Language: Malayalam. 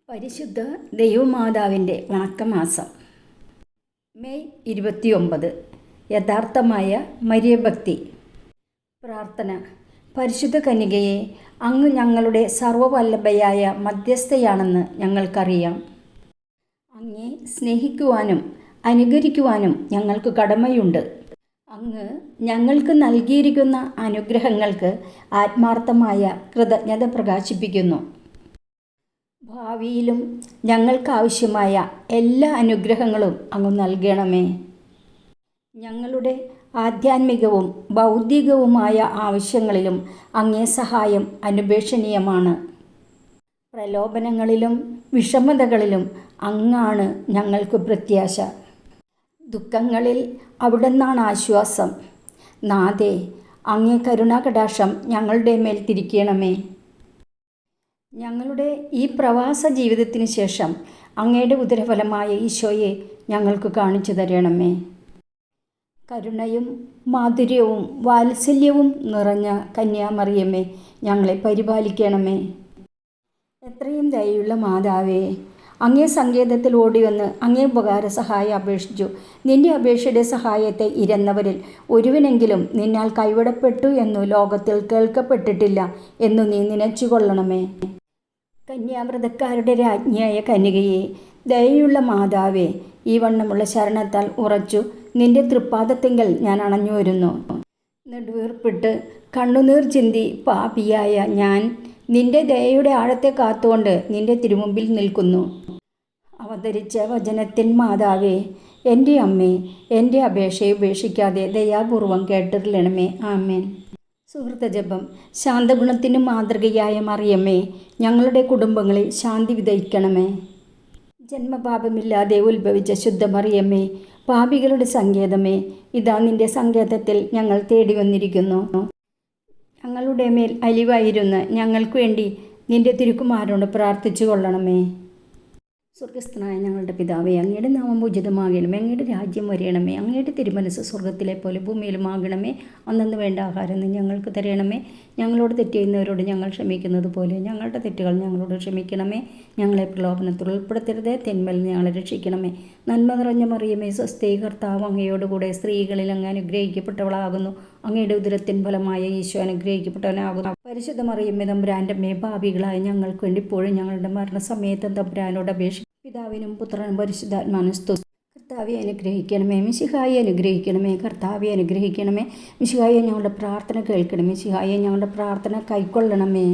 പരിശുദ്ധ ദൈവമാതാവിൻ്റെ വണക്കമാസം മെയ് 29. യഥാർത്ഥമായ മരിയഭക്തി. പ്രാർത്ഥന. പരിശുദ്ധ കന്യകയെ, അങ്ങ് ഞങ്ങളുടെ സർവ്വവല്ലഭയായ മധ്യസ്ഥയാണെന്ന് ഞങ്ങൾക്കറിയാം. അങ്ങയെ സ്നേഹിക്കുവാനും അനുകരിക്കുവാനും ഞങ്ങൾക്ക് കടമയുണ്ട്. അങ്ങ് ഞങ്ങൾക്ക് നൽകിയിരിക്കുന്ന അനുഗ്രഹങ്ങൾക്ക് ആത്മാർത്ഥമായ കൃതജ്ഞത പ്രകാശിപ്പിക്കുന്നു. ഭാവിയിലും ഞങ്ങൾക്കാവശ്യമായ എല്ലാ അനുഗ്രഹങ്ങളും അങ്ങ് നൽകണമേ. ഞങ്ങളുടെ ആധ്യാത്മികവും ബൗദ്ധികവുമായ ആവശ്യങ്ങളിലും അങ്ങേ സഹായം അനുപേക്ഷണീയമാണ്. പ്രലോഭനങ്ങളിലും വിഷമതകളിലും അങ്ങാണ് ഞങ്ങൾക്ക് പ്രത്യാശ. ദുഃഖങ്ങളിൽ അവിടുന്നാണ് ആശ്വാസം. നാഥേ, അങ്ങേ കരുണാകടാക്ഷം ഞങ്ങളുടെ മേൽ തിരിക്കണമേ. ഞങ്ങളുടെ ഈ പ്രവാസ ജീവിതത്തിന് ശേഷം അങ്ങയുടെ ഉദരഫലമായ ഈശോയെ ഞങ്ങൾക്ക് കാണിച്ചു തരണമേ. കരുണയും മാധുര്യവും വാത്സല്യവും നിറഞ്ഞ കന്യാമറിയമ്മേ, ഞങ്ങളെ പരിപാലിക്കണമേ. എത്രയും ദയയുള്ള മാതാവേ, അങ്ങേ സങ്കേതത്തിൽ ഓടിവന്ന് അങ്ങേ ഉപകാര സഹായം അപേക്ഷിച്ചു. നിന്റെ അപേക്ഷയുടെ സഹായത്തെ ഇരന്നവരിൽ ഒരുവനെങ്കിലും നിന്നാൽ കൈവിടപ്പെട്ടു എന്നു ലോകത്തിൽ കേൾക്കപ്പെട്ടിട്ടില്ല എന്നു നീ നനച്ചുകൊള്ളണമേ. കന്യാവ്രതക്കാരുടെ രാജ്ഞിയായ കന്യകയെ, ദയയുള്ള മാതാവേ, ഈ വണ്ണമുള്ള ശരണത്താൽ ഉറച്ചു നിന്റെ തൃപ്പാദത്തിങ്കൽ ഞാൻ അണഞ്ഞു വരുന്നു. നെടുവീർപ്പിട്ട് കണ്ണുനീർ ചിന്തി പാപിയായ ഞാൻ നിന്റെ ദയയുടെ ആഴത്തെ കാത്തുകൊണ്ട് നിന്റെ തിരുമുമ്പിൽ നിൽക്കുന്നു. അവതരിച്ച വചനത്തിൻ മാതാവേ, എൻ്റെ അമ്മേ, എൻ്റെ അപേക്ഷയെ ഉപേക്ഷിക്കാതെ ദയാപൂർവം കേട്ടിരളണമേ. ആമേൻ. സുഹൃത്ത ജപം. ശാന്തഗുണത്തിന് മാതൃകയായ മറിയമ്മേ, ഞങ്ങളുടെ കുടുംബങ്ങളിൽ ശാന്തി വിതയ്ക്കണമേ. ജന്മപാപമില്ലാതെ ഉത്ഭവിച്ച ശുദ്ധ മറിയമ്മേ, പാപികളുടെ സങ്കേതമേ, ഇതാ നിന്റെ സങ്കേതത്തിൽ ഞങ്ങൾ തേടി വന്നിരിക്കുന്നു. ഞങ്ങളുടെ മേൽ അലിവായിരുന്ന് ഞങ്ങൾക്ക് വേണ്ടി നിന്റെ തിരുക്കുമാരനോട് പ്രാർത്ഥിച്ചു കൊള്ളണമേ. സ്വർഗസ്ഥനായ ഞങ്ങളുടെ പിതാവേ, അങ്ങയുടെ നാമം പൂജിതമാകണമേ. അങ്ങയുടെ രാജ്യം വരയണമേ. അങ്ങയുടെ തിരുമനസ് സ്വർഗത്തിലെ പോലെ ഭൂമിയിലുമാകണമേ. അന്നന്ന് വേണ്ട ആഹാരം നീ ഞങ്ങൾക്ക് തരണമേ. ഞങ്ങളോട് തെറ്റ് ചെയ്യുന്നവരോട് ഞങ്ങൾ ക്ഷമിക്കുന്നത് പോലെ ഞങ്ങളുടെ തെറ്റുകൾ ഞങ്ങളോട് ക്ഷമിക്കണമേ. ഞങ്ങളെ പ്രലോഭനത്തിൽ ഉൾപ്പെടുത്തരുത്, തിന്മയിൽ ഞങ്ങളെ രക്ഷിക്കണമേ. നന്മ നിറഞ്ഞ മറിയമേ, സ്വസ്തി, കർത്താവ് അങ്ങയോടുകൂടെ സ്ത്രീകളിൽ അങ്ങ് അനുഗ്രഹിക്കപ്പെട്ടവളാകുന്നു. അങ്ങയുടെ ഉദരത്തിൻ ഫലമായ ഈശോ അനുഗ്രഹിക്കപ്പെട്ടവനാകുന്നു. പരിശുദ്ധ മറിയമ്മേ, തമ്പുരാൻ്റെ അമ്മേ, പാപികളായ ഞങ്ങൾക്ക് വേണ്ടി ഇപ്പോഴും ഞങ്ങളുടെ മരണസമയത്തും തമ്പുരാനോട് അപേക്ഷിക്കും. പിതാവിനും പുത്രനും പരിശുദ്ധാത്മാവിനും സ്തുതി. കർത്താവെ അനുഗ്രഹിക്കണമേ. മിശിഹായെ അനുഗ്രഹിക്കണമേ. കർത്താവെ അനുഗ്രഹിക്കണമേ. മിശിഹായെ ഞങ്ങളുടെ പ്രാർത്ഥന കേൾക്കണമേ. മിശിഹായെ ഞങ്ങളുടെ പ്രാർത്ഥന കൈക്കൊള്ളണമേ.